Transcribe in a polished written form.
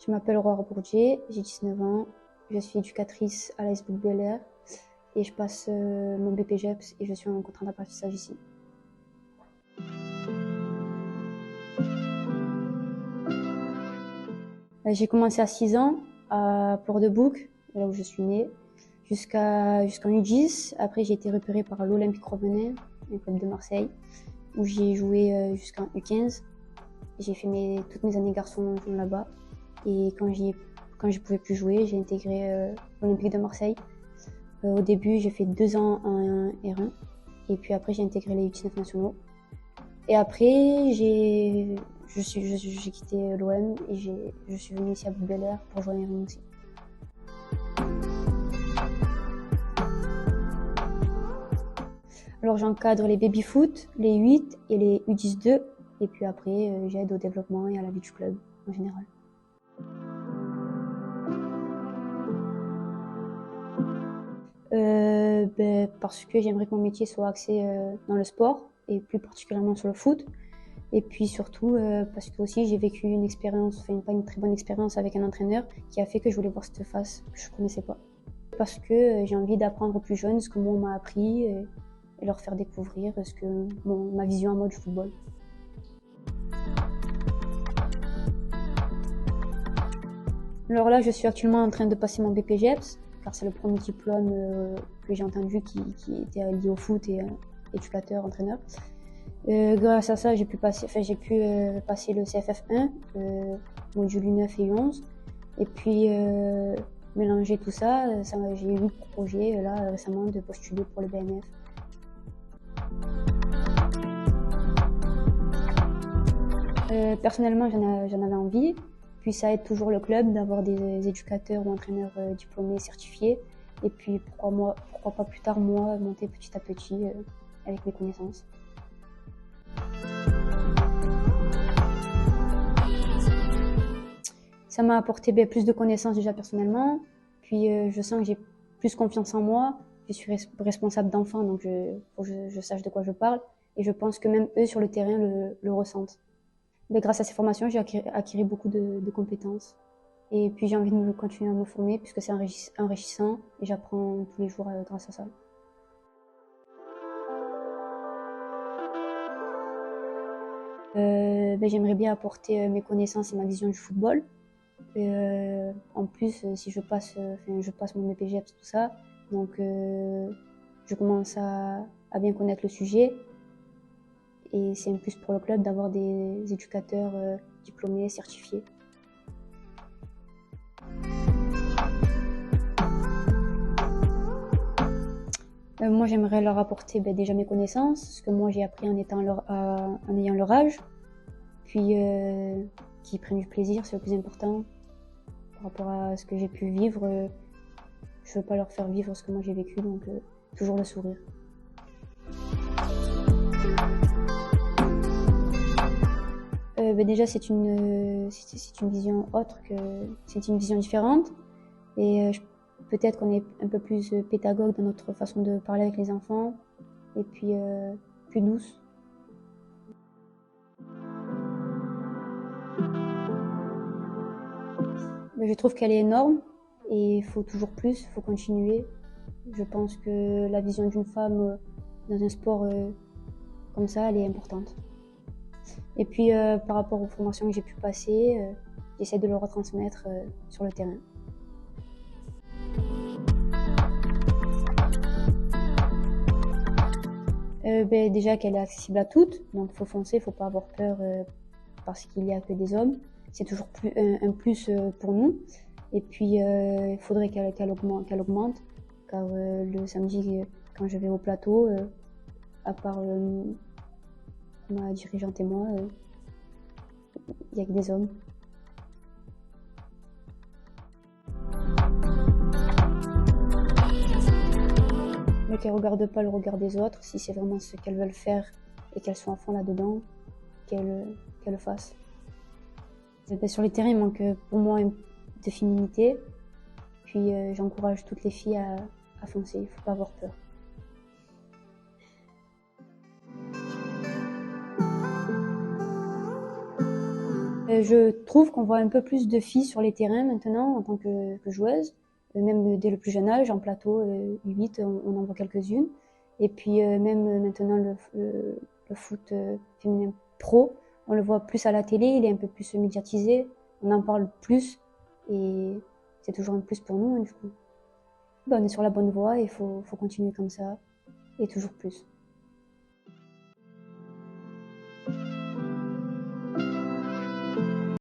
Je m'appelle Aurore Bourdier, j'ai 19 ans, je suis éducatrice à l'AS Bouc Bel-Air et je passe mon BPGEPS et je suis en contrat d'apprentissage ici. J'ai commencé à 6 ans à Port-de-Bouc, là où je suis née, jusqu'en U10. Après, j'ai été repérée par l'Olympique Rovenay, un club de Marseille, où j'ai joué jusqu'en U15. J'ai fait toutes mes années garçons là-bas. Et quand je pouvais plus jouer, j'ai intégré l'Olympique de Marseille. Au début, j'ai fait 2 ans en R1. Et puis après, j'ai intégré les U19 nationaux. Et après, j'ai quitté l'OM et je suis venue ici à Bouc Bel-Air pour jouer en R1 aussi. Alors j'encadre les baby-foot, les 8 et les U12. Et puis après, j'aide au développement et à la vie du club en général. Parce que j'aimerais que mon métier soit axé dans le sport et plus particulièrement sur le foot. Et puis surtout parce que aussi j'ai vécu une expérience, enfin pas une très bonne expérience avec un entraîneur qui a fait que je voulais voir cette face que je connaissais pas. Parce que j'ai envie d'apprendre aux plus jeunes ce que moi on m'a appris et leur faire découvrir ma vision à moi du football. Alors là, je suis actuellement en train de passer mon BPGEPS, car c'est le premier diplôme que j'ai entendu qui était lié au foot et éducateur, entraîneur. Grâce à ça, j'ai pu passer le CFF1, module U9 et U11. Et puis, mélanger tout ça, j'ai eu le projet là récemment de postuler pour le BNF. Personnellement, j'en avais envie. Puis ça aide toujours le club d'avoir des éducateurs ou entraîneurs diplômés, certifiés. Et puis pourquoi pas plus tard, moi, monter petit à petit avec mes connaissances. Ça m'a apporté plus de connaissances déjà personnellement. Puis je sens que j'ai plus confiance en moi. Je suis responsable d'enfants, donc faut que je sache de quoi je parle. Et je pense que même eux sur le terrain le ressentent. Mais grâce à ces formations, j'ai acquis beaucoup de compétences. Et puis j'ai envie de continuer à me former puisque c'est enrichissant et j'apprends tous les jours grâce à ça. J'aimerais bien apporter mes connaissances et ma vision du football. En plus, si je passe mon BPGEPS, tout ça, donc je commence à bien connaître le sujet. Et c'est un plus pour le club d'avoir des éducateurs diplômés, certifiés. Moi, j'aimerais leur apporter déjà mes connaissances, ce que moi j'ai appris en ayant leur âge, puis qu'ils prennent du plaisir, c'est le plus important. Par rapport à ce que j'ai pu vivre, je veux pas leur faire vivre ce que moi j'ai vécu, donc toujours le sourire. Déjà, c'est une vision autre, c'est une vision différente, et peut-être qu'on est un peu plus pédagogue dans notre façon de parler avec les enfants, et puis plus douce. Je trouve qu'elle est énorme, et il faut toujours plus, il faut continuer. Je pense que la vision d'une femme dans un sport comme ça, elle est importante. Et puis par rapport aux formations que j'ai pu passer, j'essaie de le retransmettre sur le terrain. Déjà qu'elle est accessible à toutes, donc faut foncer, faut pas avoir peur parce qu'il y a que des hommes. C'est toujours un plus pour nous. Et puis il faudrait qu'elle augmente, car le samedi quand je vais au plateau, à part ma dirigeante et moi, il y a que des hommes. Mais qu'elles ne regardent pas le regard des autres, si c'est vraiment ce qu'elles veulent faire et qu'elles sont à fond là-dedans, qu'elles le fassent. Sur les terrains, il manque pour moi de féminité. Puis j'encourage toutes les filles à foncer, il ne faut pas avoir peur. Je trouve qu'on voit un peu plus de filles sur les terrains maintenant en tant que joueuses, même dès le plus jeune âge, en plateau U8, on en voit quelques-unes. Et puis même maintenant le foot féminin pro, on le voit plus à la télé, il est un peu plus médiatisé, on en parle plus et c'est toujours un plus pour nous, hein, du coup. Ben, on est sur la bonne voie et il faut continuer comme ça et toujours plus.